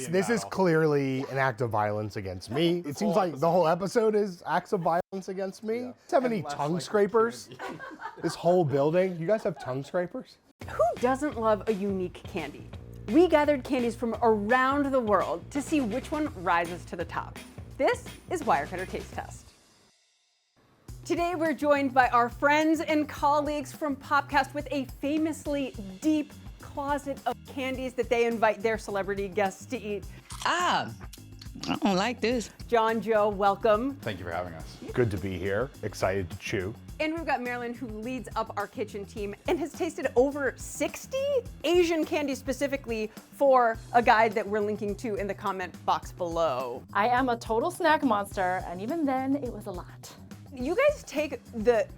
this is clearly an act of violence against me. It seems like the whole episode is acts of violence against me. Yeah. Have any tongue scrapers? This whole building, you guys have tongue scrapers? Who doesn't love a unique candy? We gathered candies from around the world to see which one rises to the top. This is Wirecutter Taste Test. Today we're joined by our friends and colleagues from Popcast with a famously deep closet of candies that they invite their celebrity guests to eat. I don't like this. John, Joe, welcome. Thank you for having us. Good to be here, excited to chew. And we've got Marilyn, who leads up our kitchen team and has tasted over 60 Asian candies specifically for a guide that we're linking to in the comment box below. I am a total snack monster, and even then, it was a lot. You guys take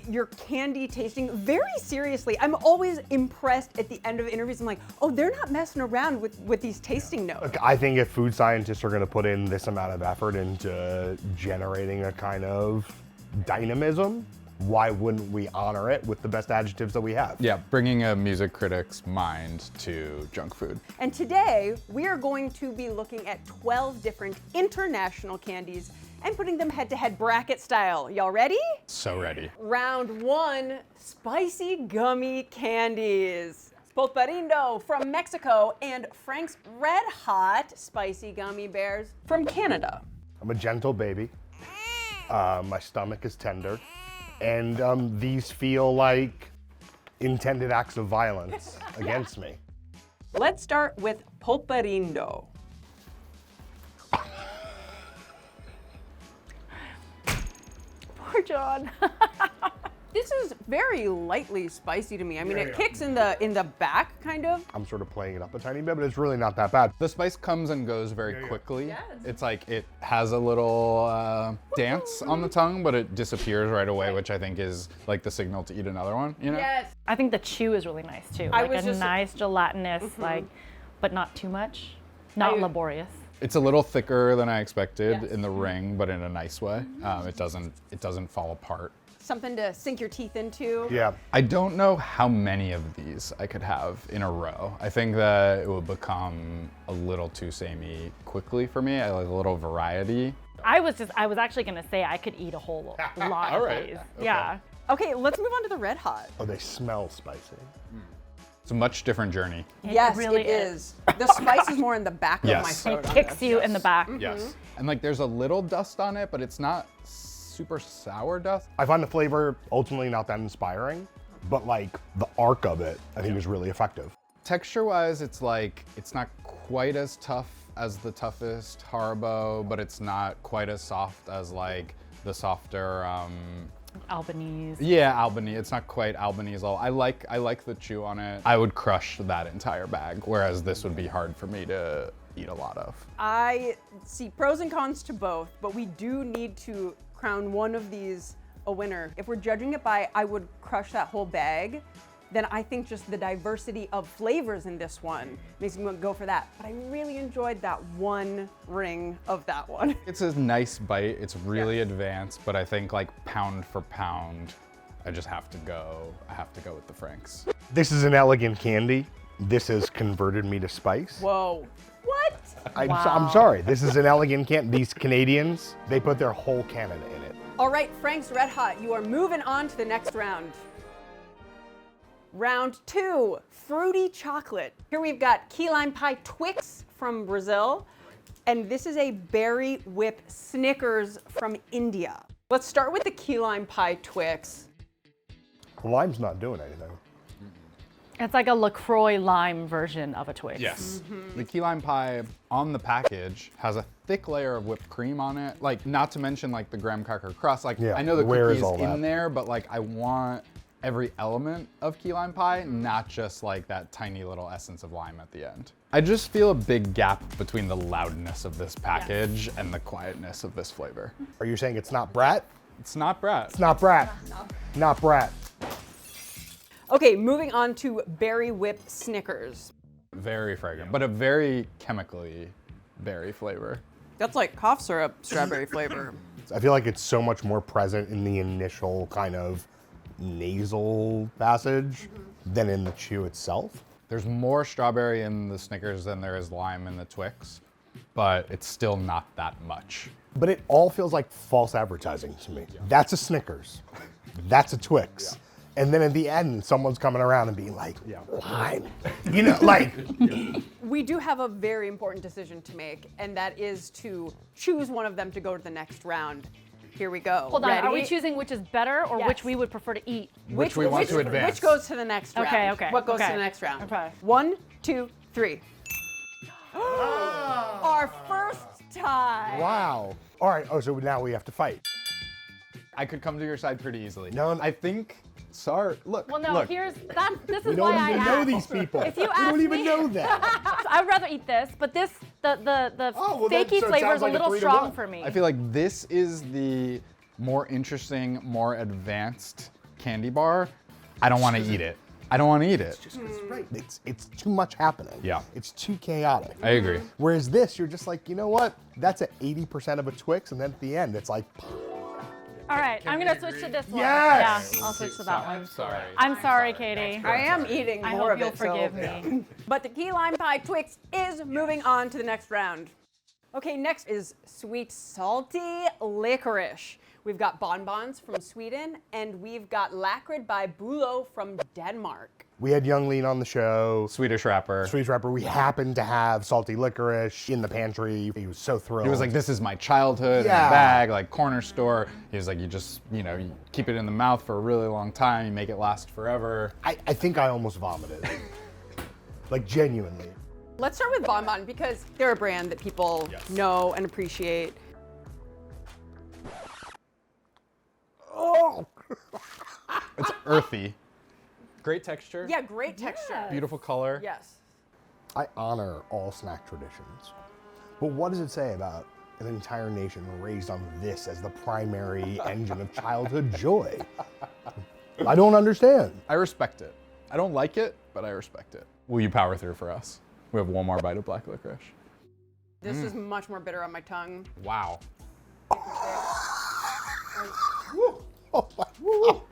your candy tasting very seriously. I'm always impressed at the end of interviews. I'm like, oh, they're not messing around with these tasting notes. Look, I think if food scientists are going to put in this amount of effort into generating a kind of dynamism, why wouldn't we honor it with the best adjectives that we have? Yeah, bringing a music critic's mind to junk food. And today, we are going to be looking at 12 different international candies and putting them head-to-head bracket style. Y'all ready? So ready. Round one, spicy gummy candies. Pulparindo from Mexico and Frank's Red Hot spicy gummy bears from Canada. I'm a gentle baby. My stomach is tender. And these feel like intended acts of violence against me. Let's start with Pulparindo. Poor John. This is very lightly spicy to me. I mean, it kicks in the back, kind of. I'm sort of playing it up a tiny bit, but it's really not that bad. The spice comes and goes very quickly. Yes. It's like it has a little dance on the tongue, but it disappears right away, which I think is like the signal to eat another one, you know? Yes. I think the chew is really nice too. Like a nice gelatinous, but not too much, not laborious. It's a little thicker than I expected in the ring, but in a nice way. It doesn't fall apart. Something to sink your teeth into. Yeah. I don't know how many of these I could have in a row. I think that it would become a little too samey quickly for me. I like a little variety. I was actually gonna say I could eat a whole lot All of right. these. Okay. Yeah. Okay, let's move on to the Red Hot. Oh, they smell spicy. It's a much different journey. Yes, really it is. The spice is more in the back of my Yes. throat. It on kicks this. you in the back. Yes. And like there's a little dust on it, but it's not super sour dust. I find the flavor ultimately not that inspiring, but like the arc of it, I think is really effective. Texture-wise, it's like, it's not quite as tough as the toughest Haribo, but it's not quite as soft as like the softer, Albanese. yeah, Albanese. It's not quite Albanese level. I like the chew on it. I would crush that entire bag, whereas this would be hard for me to eat a lot of. I see pros and cons to both, but we do need to crown one of these a winner. If we're judging it by I would crush that whole bag, then I think just the diversity of flavors in this one makes me go for that. But I really enjoyed that one ring of that one. It's a nice bite. It's really advanced, but I think like pound for pound, I have to go with the Franks. This is an elegant candy. This has converted me to spice. Whoa. What? I'm sorry, this is an elegant candy. These Canadians, they put their whole Canada in it. All right, Frank's Red Hot, you are moving on to the next round. Round two, fruity chocolate. Here we've got key lime pie Twix from Brazil, and this is a berry whip Snickers from India. Let's start with the key lime pie Twix. The lime's not doing anything. It's like a LaCroix lime version of a Twix. Yes. The key lime pie on the package has a thick layer of whipped cream on it. Like, not to mention like the graham cracker crust. Like, I know the where is cookie's all that? in there, but like I want every element of key lime pie, not just like that tiny little essence of lime at the end. I just feel a big gap between the loudness of this package and the quietness of this flavor. Are you saying it's not brat? It's not brat. It's not brat. Not brat. Okay, moving on to berry whip Snickers. Very fragrant, but a very chemically berry flavor. That's like cough syrup strawberry flavor. I feel like it's so much more present in the initial kind of nasal passage than in the chew itself. There's more strawberry in the Snickers than there is lime in the Twix. but it's still not that much. But it all feels like false advertising to me. That's a Snickers. That's a Twix. And then at the end, someone's coming around and being like, lime. You know, like. We do have a very important decision to make, and that is to choose one of them to go to the next round. Here we go. Hold on, Ready? are we choosing which is better or Yes. which we would prefer to eat? Which we want to advance. Which goes to the next round? Okay. What goes to Okay. the next round? Okay. 1, 2, 3. Our first tie. Wow. All right, so now we have to fight. I could come to your side pretty easily. No. I think, sorry, look. Well, no, look. this We is why don't I even know asked. these people. If you we ask don't even me- know them. I would rather eat this, but this, the Oh, well, fakey so it flavor sounds is a like a little 3-1. strong for me. I feel like this is the more interesting, more advanced candy bar. I don't want to eat it. I don't want to eat it. Right. It's too much happening. Yeah. It's too chaotic. I agree. Whereas this, you're just like, you know what? That's at 80% of a Twix, and then at the end, it's like, All right, I'm gonna switch to this one. Yes! Yeah, I'll switch to that one. I'm sorry. I'm sorry, Katie. I am eating I more hope of you'll it. forgive so. me. But the key lime pie Twix is moving on to the next round. Okay, next is sweet salty licorice. We've got bonbons from Sweden, and we've got Lacrid by Bulo from Denmark. we had Young Lean on the show. Swedish wrapper. Swedish Rapper, we happened to have salty licorice in the pantry. He was so thrilled. He was like, this is my childhood in Yeah. a bag, like corner store. He was like, you just, you keep it in the mouth for a really long time, you make it last forever. I think I almost vomited. Like, genuinely. Let's start with Bonbon because they're a brand that people know and appreciate. Oh! It's earthy. Great texture. Yeah, great texture. Beautiful color. Yes. I honor all snack traditions. But what does it say about an entire nation raised on this as the primary engine of childhood joy? I don't understand. I respect it. I don't like it, but I respect it. Will you power through for us? We have one more bite of black licorice. This is much more bitter on my tongue. Wow. Oh my God.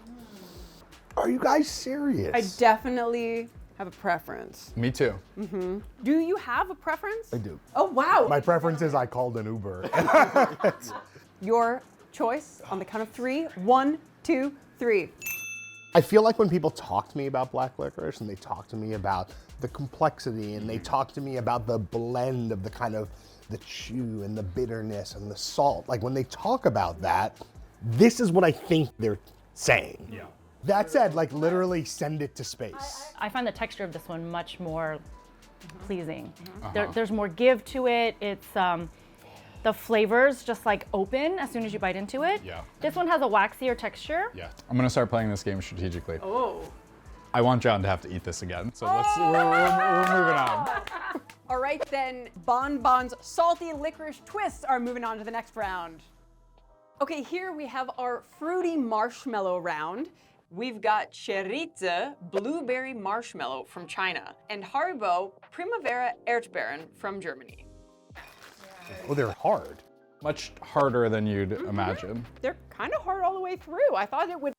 Are you guys serious? I definitely have a preference. Me too. Do you have a preference? I do. Oh, wow. My preference is I called an Uber. Your choice on the count of 3. 1, 2, 3. I feel like when people talk to me about black licorice and they talk to me about the complexity and they talk to me about the blend of the kind of the chew and the bitterness and the salt, like when they talk about that, this is what I think they're saying. Yeah. That said, like literally send it to space. I find the texture of this one much more pleasing. There's more give to it. It's the flavors just like open as soon as you bite into it. Yeah. This one has a waxier texture. Yeah. I'm gonna start playing this game strategically. Oh. I want John to have to eat this again. So we're moving on. All right, then. Bonbon's salty licorice twists are moving on to the next round. Okay, here we have our fruity marshmallow round. We've got Cherize blueberry marshmallow from China and Haribo Primavera Erdbeeren from Germany. Oh, they're hard. Much harder than you'd imagine. They're kind of hard all the way through. I thought it would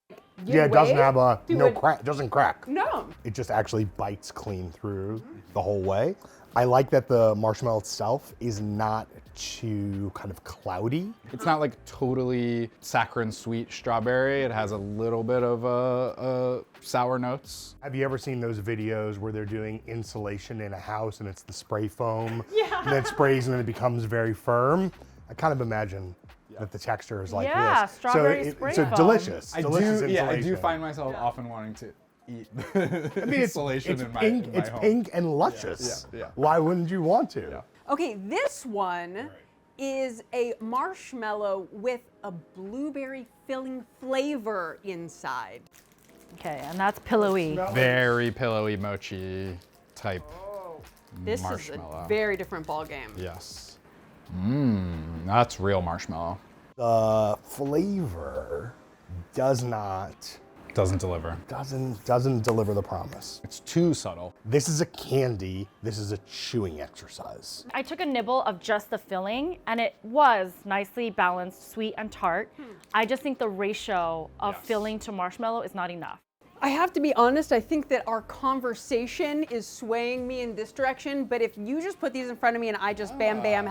give Yeah, it doesn't way. have a, It no would- crack, doesn't crack. No. It just actually bites clean through the whole way. I like that the marshmallow itself is not too kind of cloudy. It's not like totally saccharine sweet strawberry. It has a little bit of sour notes. Have you ever seen those videos where they're doing insulation in a house and it's the spray foam? Yeah. And then it sprays and then it becomes very firm. I kind of imagine that the texture is like Yeah, this. strawberry so spray so foam. delicious. I delicious do, yeah, I do insulation. find myself often wanting to eat the I mean, insulation it's in my, pink, in my it's home. pink and luscious. Yeah, yeah. Why wouldn't you want to? Yeah. Okay, this one is a marshmallow with a blueberry filling flavor inside. Okay, and that's pillowy. Very pillowy mochi type This marshmallow. is a very different ball game. Yes. That's real marshmallow. The flavor doesn't deliver the promise. It's too subtle. This is a candy. This is a chewing exercise. I took a nibble of just the filling, and it was nicely balanced, sweet and tart. I just think the ratio of filling to marshmallow is not enough. I have to be honest, I think that our conversation is swaying me in this direction, but if you just put these in front of me and I just bam, bam,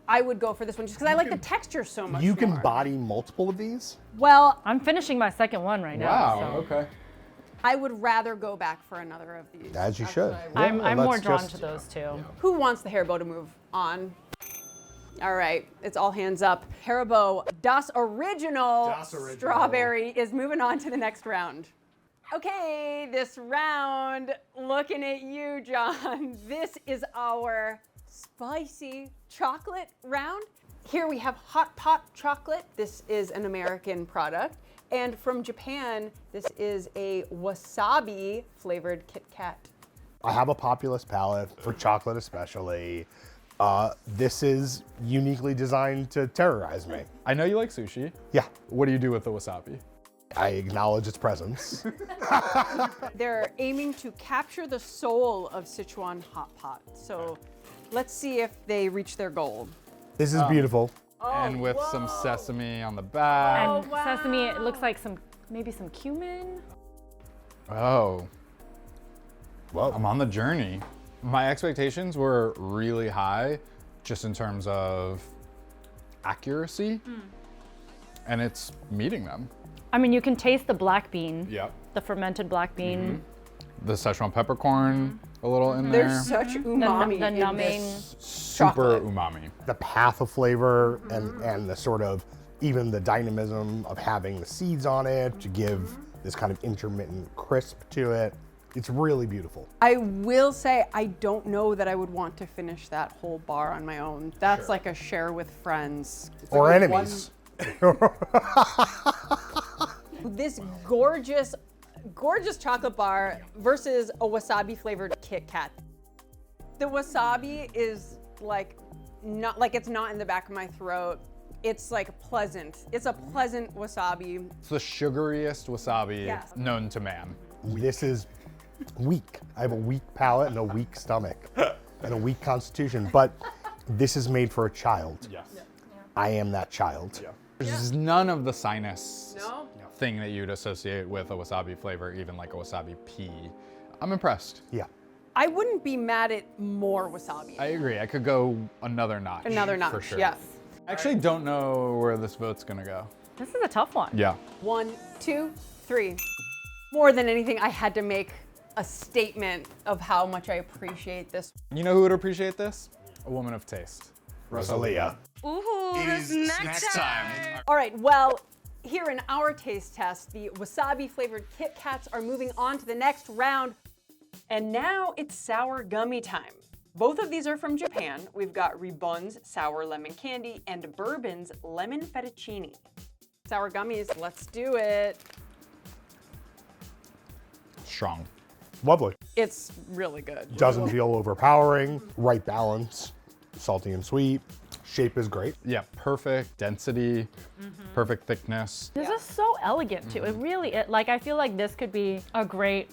I would go for this one just because I like the texture so much You can more. body multiple of these? Well, I'm finishing my second one right now. Wow, so okay. I would rather go back for another of these. As you should. I'm Yeah, more let's drawn just- to those two. Who wants the Haribo to move on? All right, it's all hands up. Haribo Das Original Strawberry is moving on to the next round. Okay, this round, looking at you, John. This is our spicy chocolate round. Here we have hot pot chocolate. This is an American product. And from Japan, this is a wasabi flavored Kit Kat. I have a populist palate for chocolate especially. This is uniquely designed to terrorize me. I know you like sushi. Yeah, What do you do with the wasabi? I acknowledge its presence. They're aiming to capture the soul of Sichuan hot pot. So let's see if they reach their goal. This is beautiful. And with some sesame on the back. And sesame, it looks like maybe some cumin. Oh, Whoa. I'm on the journey. My expectations were really high just in terms of accuracy. And it's meeting them. I mean, you can taste the black bean, Yep. the fermented black bean, The Szechuan peppercorn a little in there. There's such umami the in numbing. this. Super chocolate. umami. The path of flavor and the sort of, even the dynamism of having the seeds on it to give this kind of intermittent crisp to it. It's really beautiful. I will say, I don't know that I would want to finish that whole bar on my own. That's like a share with friends. It's Or like a enemies. This gorgeous chocolate bar versus a wasabi flavored Kit Kat. The wasabi is like it's not in the back of my throat. It's like pleasant. It's a pleasant wasabi. It's the sugariest wasabi Yes. known to man. This is weak. I have a weak palate and a weak stomach and a weak constitution, but this is made for a child. Yes. I am that child. There's none of the sinus No? thing that you'd associate with a wasabi flavor, even like a wasabi pea. I'm impressed. Yeah. I wouldn't be mad at more wasabi. I agree. I could go another notch. Another notch, For sure. yes. I actually don't know where this vote's gonna go. This is a tough one. Yeah. 1, 2, 3. More than anything, I had to make a statement of how much I appreciate this. You know who would appreciate this? A woman of taste. Rosalia. Ooh, it's next time. All right, well, here in our taste test, the wasabi flavored Kit Kats are moving on to the next round. And now it's sour gummy time. Both of these are from Japan. We've got Ribon's sour lemon candy and Bourbon's lemon fettuccine. Sour gummies, let's do it. Strong. Lovely. It's really good. Doesn't feel overpowering. Right balance. Salty and sweet. Shape is great. Yeah, perfect density, perfect thickness. This is so elegant too. It really, like I feel like this could be a great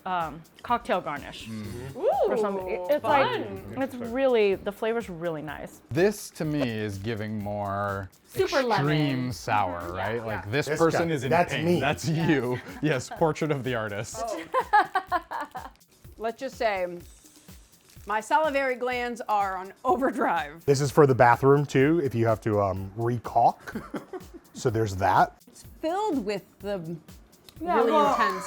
cocktail garnish. Ooh, Or something. It's fun. like, it's really, the flavor's really nice. This to me is giving more Super extreme lemon. sour, right? Like this This person guy- is in that's pain. me. That's you. Yes, portrait of the artist. Let's just say, my salivary glands are on overdrive. This is for the bathroom too, if you have to recaulk. So there's that. It's filled with the really intense.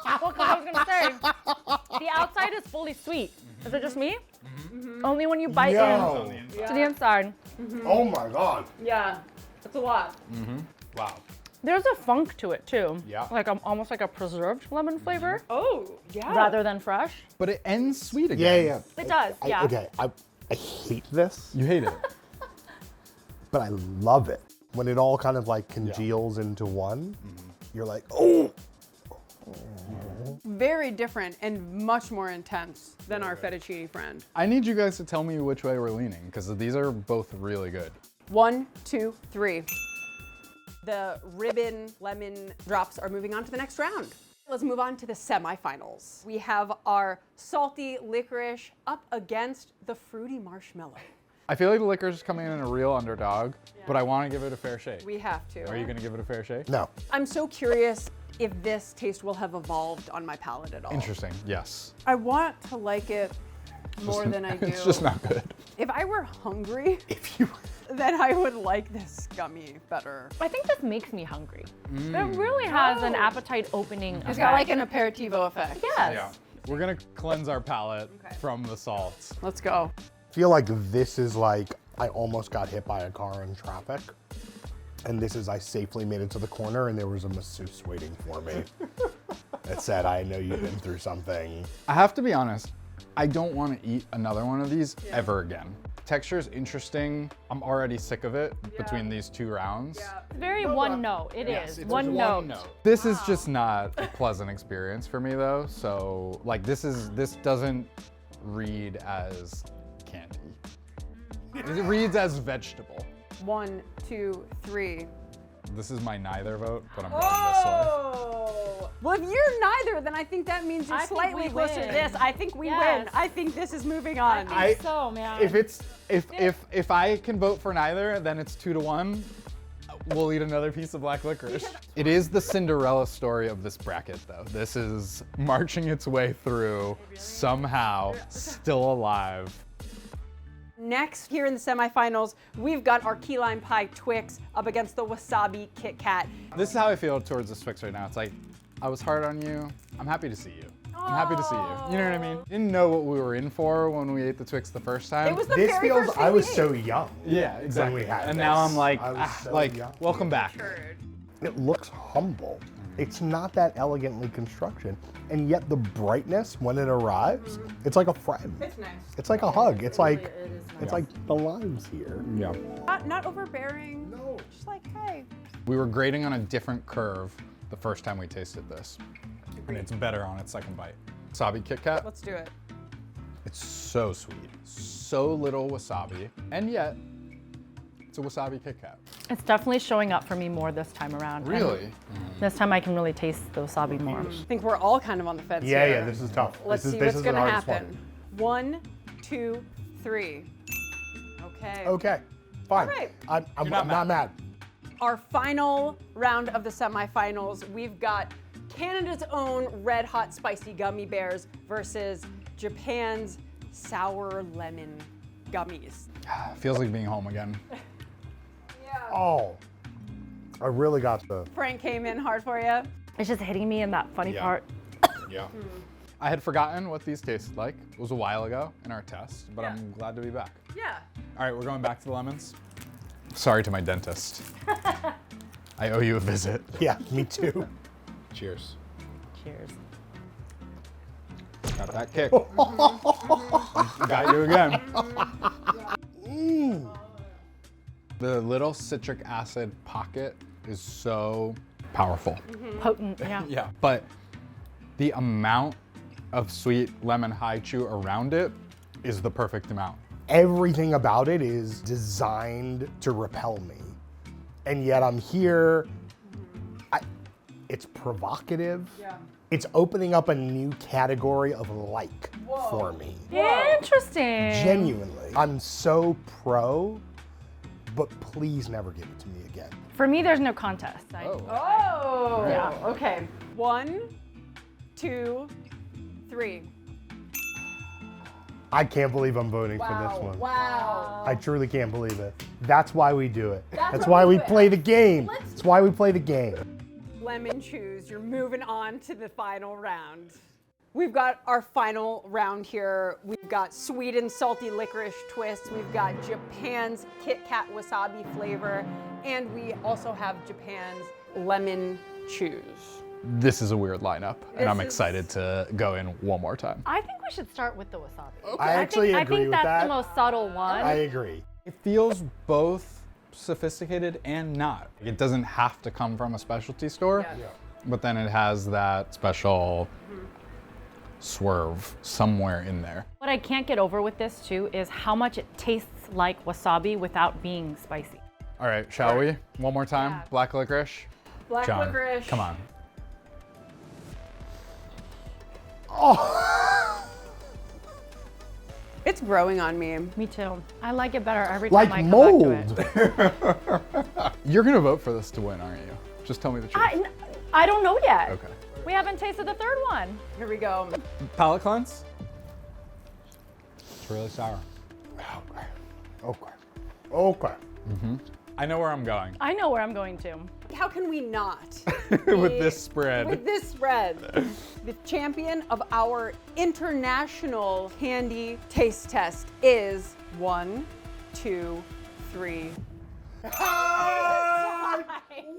Well, 'cause I was gonna say, the outside is fully sweet. Is it just me? Only when you bite Yo. in to the inside. Oh my God. Yeah, it's a lot. Wow. There's a funk to it too. Yeah. Like almost like a preserved lemon flavor Oh, yeah. rather than fresh. But it ends sweet Yeah, again. yeah. It does, yeah. Okay, I hate this, You hate it. but I love it. When it all kind of like congeals into one, you're like, oh. Very different and much more intense than our fettuccine friend. I need you guys to tell me which way we're leaning, because these are both really good. 1, 2, 3. The ribbon lemon drops are moving on to the next round. Let's move on to the semifinals. We have our salty licorice up against the fruity marshmallow. I feel like the Licorice is coming in a real underdog, but I want to give it a fair shake. We have to. Are you going to give it a fair shake? No. I'm so curious if this taste will have evolved on my palate at all. Interesting, yes. I want to like it more than I do. It's just not good. If I were hungry, then I would like this gummy better. I think this makes me hungry. It really has an appetite opening It's effect. got like an aperitivo effect. Yes. Yeah. We're gonna cleanse our palate from the salts. Let's go. I feel like this is like I almost got hit by a car in traffic. And this is I safely made it to the corner and there was a masseuse waiting for me. It said, I know you've been through something. I have to be honest, I don't want to eat another one of these ever again. Texture is interesting. I'm already sick of it between these 2 rounds. It's very one note. It is. It's One note. This is just not a pleasant experience for me though. So like this doesn't read as candy. It reads as vegetable. 1, 2, 3. This is my neither vote, but I'm going this way. Oh! Well, if you're neither, then I think that means you're I think slightly we closer to win. this. I think we Yes. win. I think this is moving on. I think so, man. If I can vote for neither, then it's 2-1. We'll eat another piece of black licorice. It is the Cinderella story of this bracket though. This is marching its way through, somehow, still alive. Next, here in the semifinals, we've got our key lime pie Twix up against the Wasabi Kit Kat. This is how I feel towards this Twix right now. It's like, I was hard on you. I'm happy to see you. I'm happy to see you. You know what I mean? Didn't know what we were in for when we ate the Twix the first time. It was the This very feels, first I thing was we ate. so young. Yeah, exactly. we had and this. now I'm like, I was so young. welcome back. It looks humble. It's not that elegantly constructed. And yet the brightness, when it arrives, it's like a friend. It's nice. It's like a hug. It's like, it is it's like the limes here. Yeah. Not overbearing. No. Just like, hey. We were grading on a different curve the first time we tasted this. And it's better on its second bite. Wasabi Kit Kat. Let's do it. It's so sweet. So little wasabi. And yet, it's a wasabi Kit Kat. It's definitely showing up for me more this time around. Really? And this time I can really taste the wasabi more. I think we're all kind of on the fence Yeah, here. yeah, this is tough. Let's this see is, this what's is the gonna hardest happen. one. 1, 2, 3. Okay. Okay, fine. All right. I'm not not mad. Our final round of the semifinals, we've got Canada's own red hot spicy gummy bears versus Japan's sour lemon gummies. Feels like being home again. Oh, I really got the. Frank came in hard for you. It's just hitting me in that funny Yeah. part. Yeah. I had forgotten what these tasted like. It was a while ago in our test, but I'm glad to be back. Yeah. All right, we're going back to the lemons. Sorry to my dentist. I owe you a visit. Yeah, me too. Cheers. Cheers. Got that kick. Got you again. The little citric acid pocket is so powerful. Potent, yeah. Yeah. But the amount of sweet lemon high chew around it is the perfect amount. Everything about it is designed to repel me. And yet I'm here. It's provocative. Yeah. It's opening up a new category of like for me. Interesting. Genuinely. I'm so pro, but please never give it to me again. For me, there's no contest. Oh. Yeah. Okay. 1, 2, 3. I can't believe I'm voting for this one. Wow. I truly can't believe it. That's why we do it. That's why we play the game. That's why we play the game. Lemon chews, you're moving on to the final round. We've got our final round here. We've got sweet and salty licorice twist. We've got Japan's Kit Kat wasabi flavor. And we also have Japan's lemon chews. This is a weird lineup, and I'm This is- excited to go in one more time. I think we should start with the wasabi. I actually I agree think with that's that. the most subtle one. I agree. It feels both sophisticated and not. It doesn't have to come from a specialty store, but then it has that special swerve somewhere in there. What I can't get over with this too is how much it tastes like wasabi without being spicy. All right, shall we? One more time. Yeah. Black licorice. Black John, licorice. come on. It's growing on me. Me too. I like it better every time I Like come back to mold. it. You're gonna vote for this to win, aren't you? Just tell me the truth. I don't know yet. Okay. We haven't tasted the third one. Here we go. Palate cleanse. It's really sour. Okay. I know where I'm going I know where I'm going to. How can we not? with this spread. With this spread. The champion of our international candy taste test is 1, 2, 3.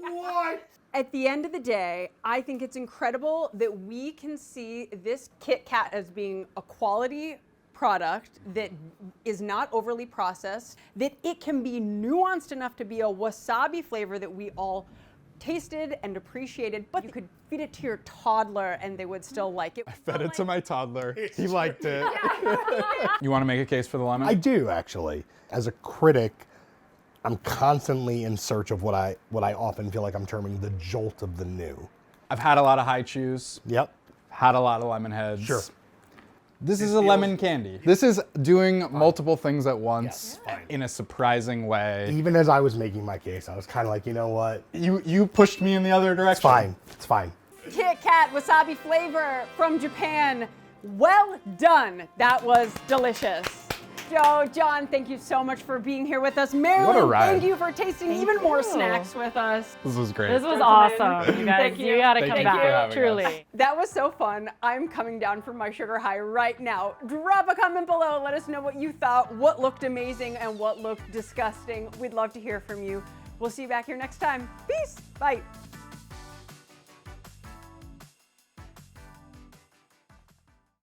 What? At the end of the day, I think it's incredible that we can see this Kit Kat as being a quality product that is not overly processed, that it can be nuanced enough to be a wasabi flavor that we all tasted and appreciated, but you could feed it to your toddler and they would still like it. I fed it to my toddler. He liked it. You want to make a case for the lemon? I do, actually. As a critic, I'm constantly in search of what I often feel like I'm terming the jolt of the new. I've had a lot of high chews. Yep. Had a lot of lemon heads. Sure. This is a lemon candy. This is doing multiple things at once in a surprising way. Even as I was making my case, I was kind of like, you know what? You pushed me in the other direction. It's fine. It's fine. Kit Kat wasabi flavor from Japan. Well done. That was delicious. Joe, John, thank you so much for being here with us. Marilyn, What a ride. thank you for tasting even more snacks with us. This was great. This was awesome, you guys. Thank you. You gotta Thank come you for back, having truly. us. That was so fun. I'm coming down from my sugar high right now. Drop a comment below. Let us know what you thought, what looked amazing and what looked disgusting. We'd love to hear from you. We'll see you back here next time. Peace. Bye.